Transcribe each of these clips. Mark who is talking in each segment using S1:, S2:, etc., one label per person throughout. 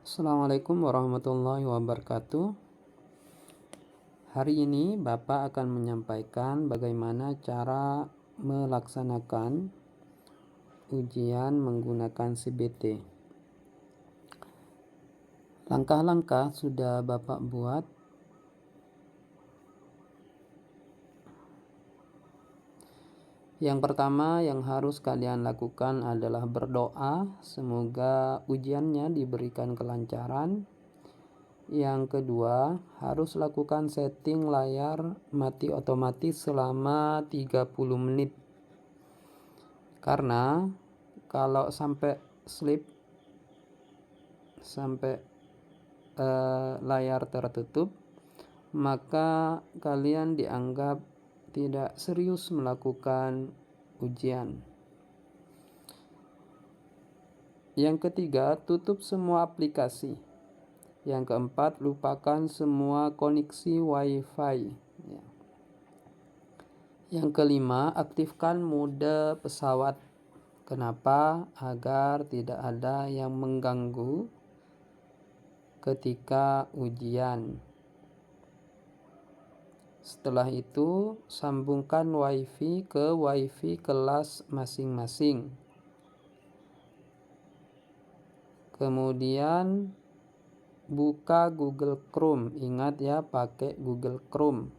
S1: Assalamualaikum warahmatullahi wabarakatuh. Hari ini Bapak akan menyampaikan bagaimana cara melaksanakan ujian menggunakan CBT. Langkah-langkah sudah Bapak buat. Yang pertama yang harus kalian lakukan adalah berdoa semoga ujiannya diberikan kelancaran. Yang kedua, harus lakukan setting layar mati otomatis selama 30 menit. Karena kalau sampai sleep, sampai layar tertutup, maka kalian dianggap tidak serius melakukan ujian. Yang ketiga, tutup semua aplikasi. Yang keempat, lupakan semua koneksi Wi-Fi. Yang kelima, aktifkan mode pesawat. Kenapa? Agar tidak ada yang mengganggu ketika ujian. Setelah itu, sambungkan Wi-Fi ke Wi-Fi kelas masing-masing. Kemudian buka Google Chrome. Ingat ya, pakai Google Chrome.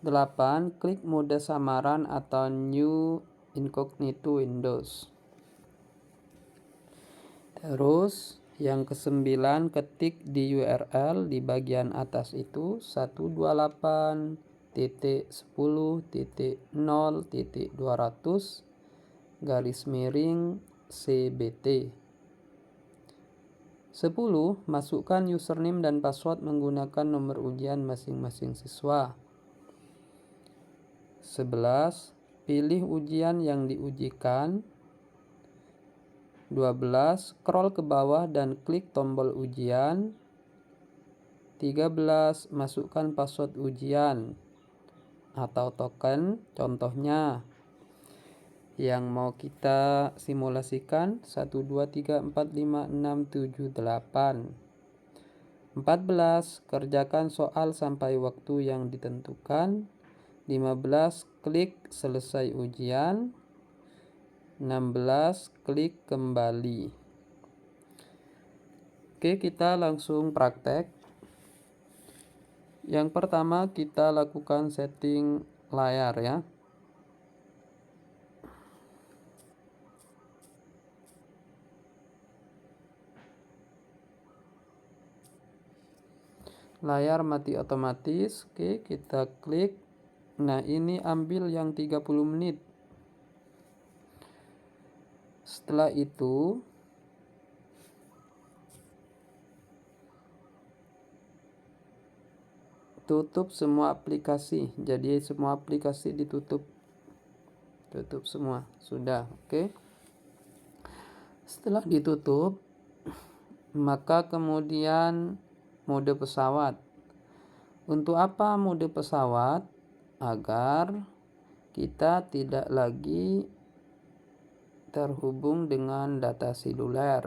S1: 8. Klik mode samaran atau New Incognito Windows. Terus yang ke-9, ketik di URL di bagian atas itu 128.10.0.200 garis miring CBT. 10. Masukkan username dan password menggunakan nomor ujian masing-masing siswa. 11. Pilih ujian yang diujikan. 12. Scroll ke bawah dan klik tombol ujian. 13. Masukkan password ujian atau token, contohnya yang mau kita simulasikan 1, 2, 3, 4, 5, 6, 7, 8. 14. Kerjakan soal sampai waktu yang ditentukan. 15. Klik selesai ujian. 16. Klik kembali. Oke, kita langsung praktek. Yang pertama kita lakukan setting layar ya. Layar mati otomatis. Oke, kita klik. Nah, ini ambil yang 30 menit. Setelah itu tutup semua aplikasi. Jadi semua aplikasi ditutup. Tutup semua. Sudah, oke. Setelah ditutup, maka kemudian mode pesawat. Untuk apa mode pesawat? Agar kita tidak lagi terhubung dengan data seluler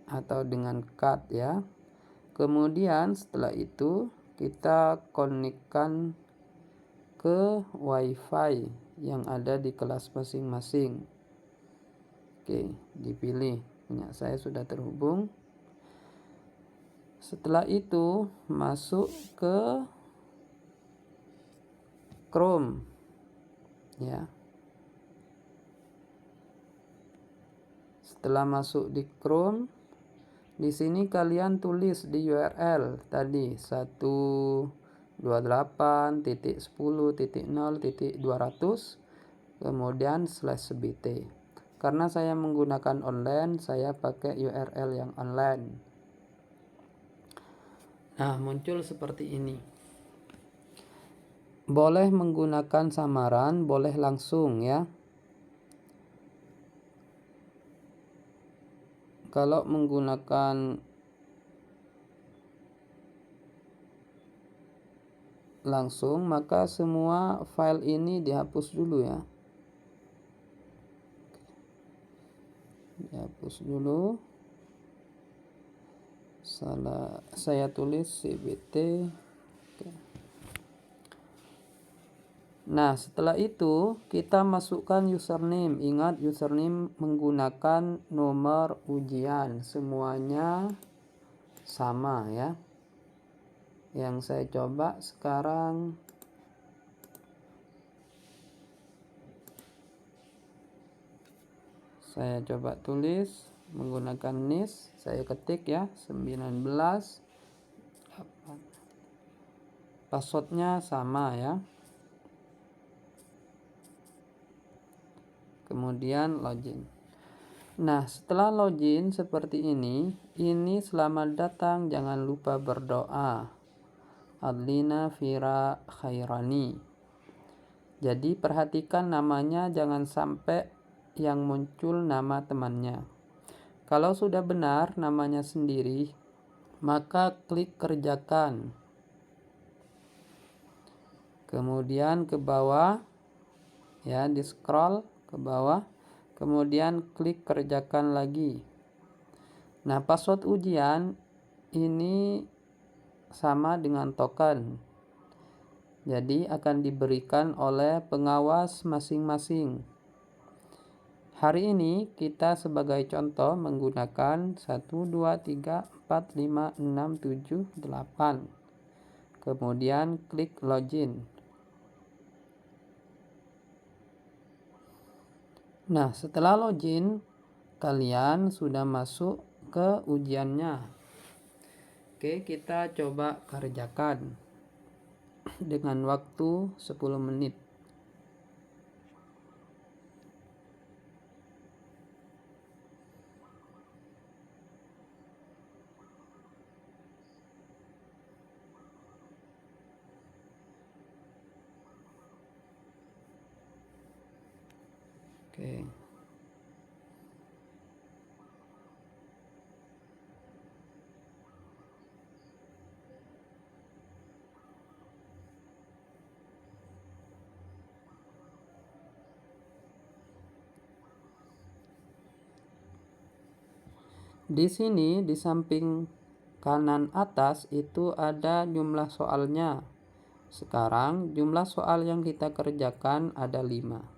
S1: atau dengan card ya. Kemudian setelah itu kita konekkan ke Wi-Fi yang ada di kelas masing-masing. Oke, dipilih. Punya saya sudah terhubung. Setelah itu masuk ke Chrome ya. Setelah masuk di Chrome, di sini kalian tulis di URL tadi 128.10.0.200 kemudian /CBT. Karena saya menggunakan online, saya pakai URL yang online. Nah, muncul seperti ini. Boleh menggunakan samaran, boleh langsung ya. Kalau menggunakan langsung, maka semua file ini dihapus dulu ya. dihapus dulu. Saya tulis CBT. Nah, setelah itu kita masukkan username. Ingat, username menggunakan nomor ujian. Semuanya sama ya. Yang saya coba sekarang, saya coba tulis menggunakan NIS. Saya ketik ya, 19. Passwordnya sama ya. Kemudian login. Nah, setelah login seperti ini selamat datang, jangan lupa berdoa. Adlina Fira Khairani. Jadi perhatikan namanya, jangan sampai yang muncul nama temannya. Kalau sudah benar namanya sendiri, maka klik kerjakan. Kemudian ke bawah ya, di scroll ke bawah, kemudian klik kerjakan lagi. Nah, password ujian ini sama dengan token, jadi akan diberikan oleh pengawas masing-masing. Hari ini kita sebagai contoh menggunakan 1, 2, 3, 4, 5, 6, 7, 8. Kemudian klik login. Nah, setelah login, kalian sudah masuk ke ujiannya. Oke, kita coba kerjakan dengan waktu 10 menit. Oke. Di sini di samping kanan atas itu ada jumlah soalnya. Sekarang jumlah soal yang kita kerjakan ada 5.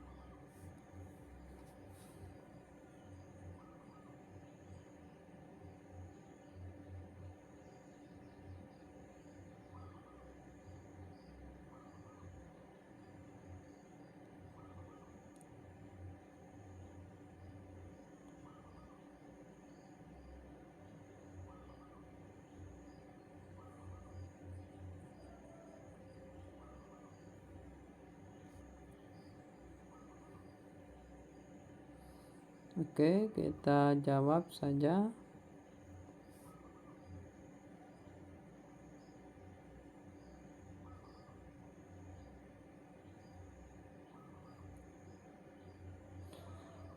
S1: Oke, kita jawab saja.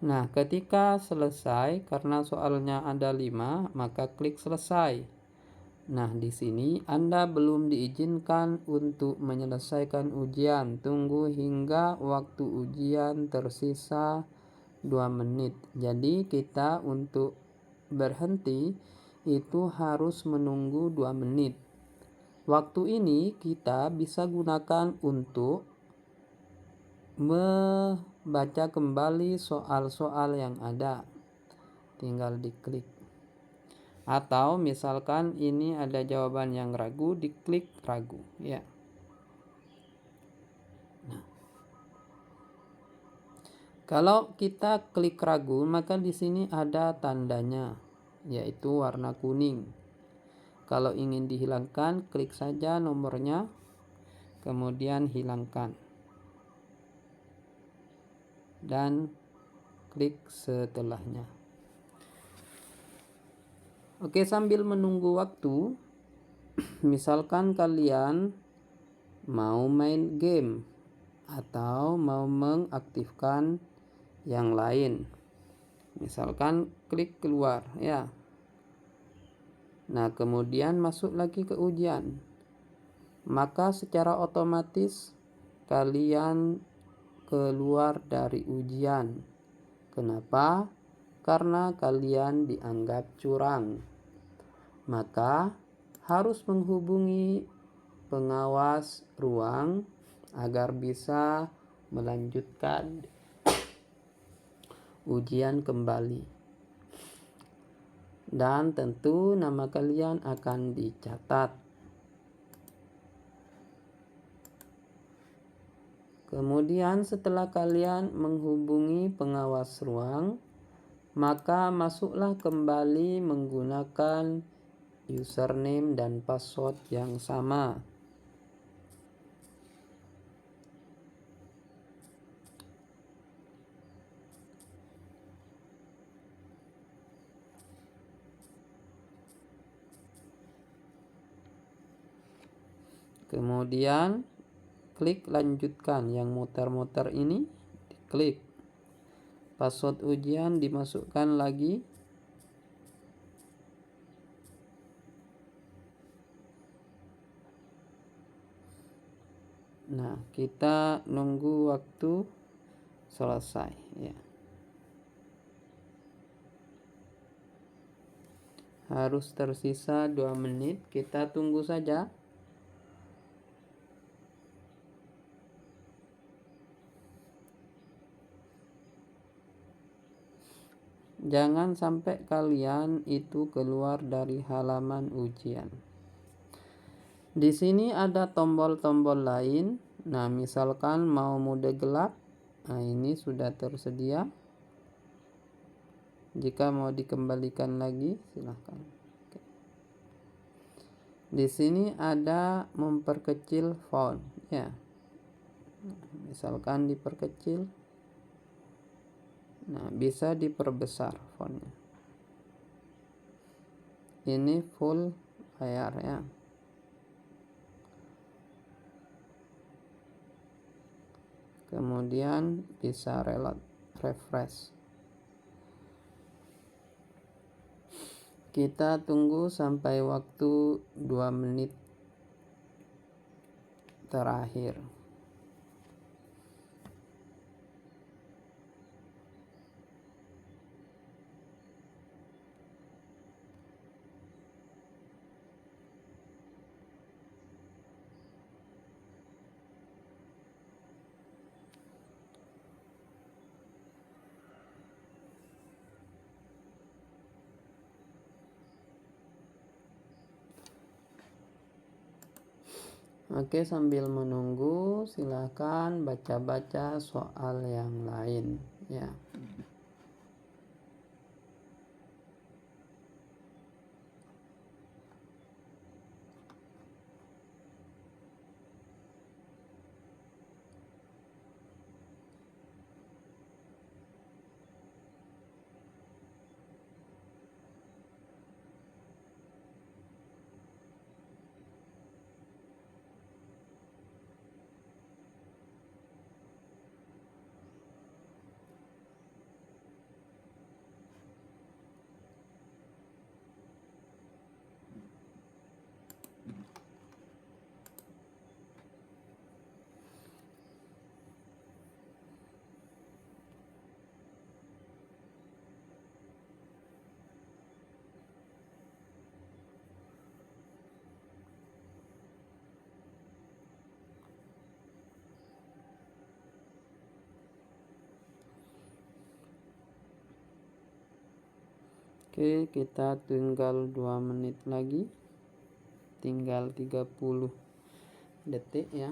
S1: Nah, ketika selesai, karena soalnya ada 5, maka klik selesai. Nah, di sini Anda belum diizinkan untuk menyelesaikan ujian. Tunggu hingga waktu ujian tersisa 2 menit. Jadi kita untuk berhenti itu harus menunggu 2 menit. Waktu ini kita bisa gunakan untuk membaca kembali soal-soal yang ada. Tinggal diklik. Atau misalkan ini ada jawaban yang ragu, diklik ragu ya. Nah, kalau kita klik ragu, maka di sini ada tandanya, yaitu warna kuning. Kalau ingin dihilangkan, klik saja nomornya, kemudian hilangkan. Dan klik setelahnya. Oke, sambil menunggu waktu, misalkan kalian mau main game atau mau mengaktifkan yang lain, misalkan klik keluar ya. Nah, kemudian masuk lagi ke ujian, maka secara otomatis kalian keluar dari ujian. Kenapa? karena kalian dianggap curang. Maka harus menghubungi pengawas ruang agar bisa melanjutkan ujian kembali. Dan tentu nama kalian akan dicatat. Kemudian setelah kalian menghubungi pengawas ruang, maka masuklah kembali menggunakan username dan password yang sama. Kemudian klik lanjutkan, yang muter-muter ini diklik. Password ujian dimasukkan lagi. Nah, kita nunggu waktu selesai ya. Harus tersisa 2 menit, kita tunggu saja. Jangan sampai kalian itu keluar dari halaman ujian. Di sini ada tombol-tombol lain. Nah, misalkan mau mode gelap. Nah, ini sudah tersedia. Jika mau dikembalikan lagi, silahkan. Oke. Di sini ada memperkecil font ya. Misalkan diperkecil. Nah, bisa diperbesar fontnya. Ini full layar ya. Kemudian bisa refresh. Kita tunggu sampai waktu 2 menit terakhir. Oke, sambil menunggu silakan baca-baca soal yang lain ya. Oke, kita tinggal 2 menit lagi. Tinggal 30 detik ya.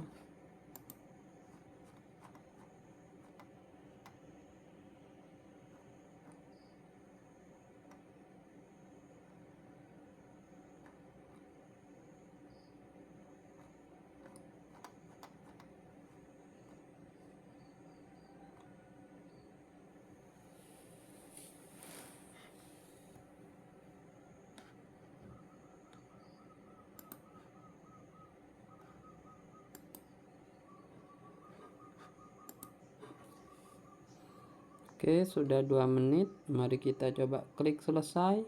S1: Oke, sudah 2 menit. Mari kita coba klik selesai.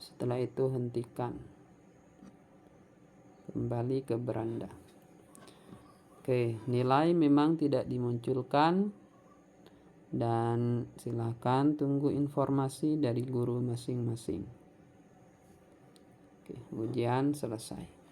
S1: Setelah itu hentikan. Kembali ke beranda. Oke, nilai memang tidak dimunculkan. dan silakan tunggu informasi dari guru masing-masing. Oke, ujian selesai.